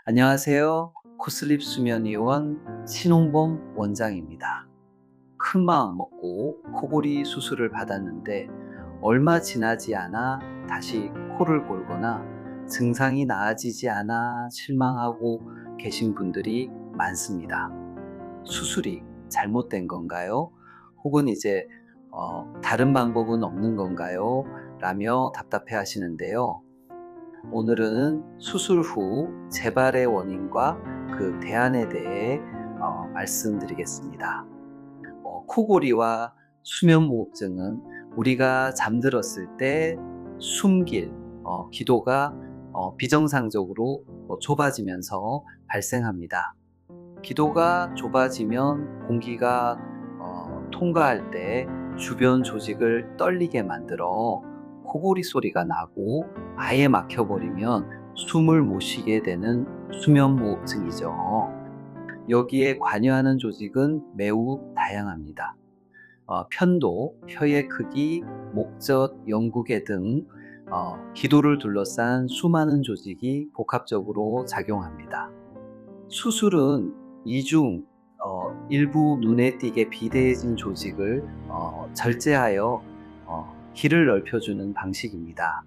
안녕하세요. 코슬립 수면의원 신홍범 원장입니다. 큰 마음 먹고 코골이 수술을 받았는데 얼마 지나지 않아 다시 코를 골거나 증상이 나아지지 않아 실망하고 계신 분들이 많습니다. 수술이 잘못된 건가요? 혹은 이제 다른 방법은 없는 건가요? 라며 답답해 하시는데요. 오늘은 수술 후 재발의 원인과 그 대안에 대해 말씀드리겠습니다. 코골이와 수면무호흡증은 우리가 잠들었을 때 숨길 기도가 비정상적으로 좁아지면서 발생합니다. 기도가 좁아지면 공기가 통과할 때 주변 조직을 떨리게 만들어 코골이 소리가 나고 아예 막혀버리면 숨을 못 쉬게 되는 수면무호흡증이죠. 여기에 관여하는 조직은 매우 다양합니다. 편도, 혀의 크기, 목젖, 영구개 등 기도를 둘러싼 수많은 조직이 복합적으로 작용합니다. 수술은 이중 일부 눈에 띄게 비대해진 조직을 절제하여 길을 넓혀주는 방식입니다.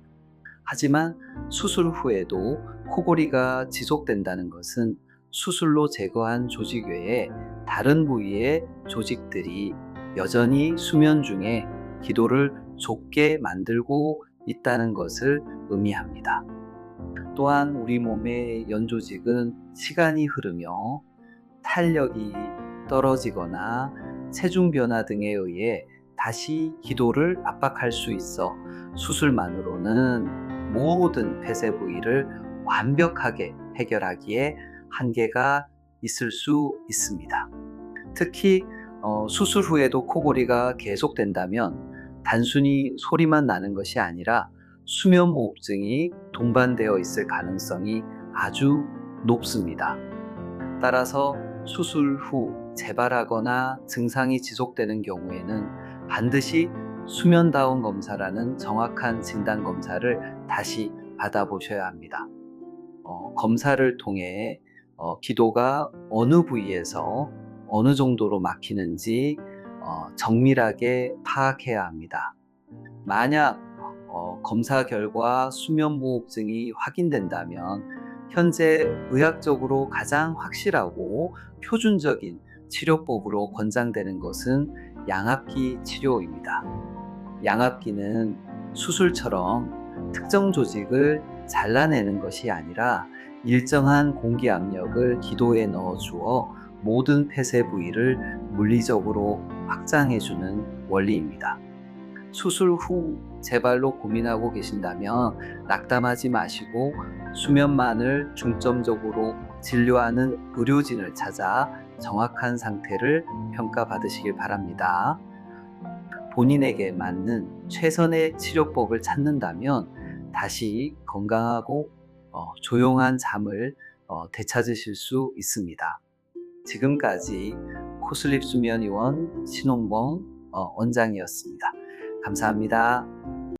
하지만 수술 후에도 코골이가 지속된다는 것은 수술로 제거한 조직 외에 다른 부위의 조직들이 여전히 수면 중에 기도를 좁게 만들고 있다는 것을 의미합니다. 또한 우리 몸의 연조직은 시간이 흐르며 탄력이 떨어지거나 체중 변화 등에 의해 다시 기도를 압박할 수 있어 수술만으로는 모든 폐쇄 부위를 완벽하게 해결하기에 한계가 있을 수 있습니다. 특히 수술 후에도 코골이가 계속된다면 단순히 소리만 나는 것이 아니라 수면무호흡증이 동반되어 있을 가능성이 아주 높습니다. 따라서 수술 후 재발하거나 증상이 지속되는 경우에는 반드시 수면다운 검사라는 정확한 진단 검사를 다시 받아보셔야 합니다. 검사를 통해 기도가 어느 부위에서 어느 정도로 막히는지 정밀하게 파악해야 합니다. 만약 검사 결과 수면무호흡증이 확인된다면 현재 의학적으로 가장 확실하고 표준적인 치료법으로 권장되는 것은 양압기 치료입니다. 양압기는 수술처럼 특정 조직을 잘라내는 것이 아니라 일정한 공기 압력을 기도에 넣어주어 모든 폐쇄 부위를 물리적으로 확장해주는 원리입니다. 수술 후 재발로 고민하고 계신다면 낙담하지 마시고 수면만을 중점적으로 진료하는 의료진을 찾아 정확한 상태를 평가받으시길 바랍니다. 본인에게 맞는 최선의 치료법을 찾는다면 다시 건강하고 조용한 잠을 되찾으실 수 있습니다. 지금까지 코슬립 수면의원 신홍범 원장이었습니다. 감사합니다.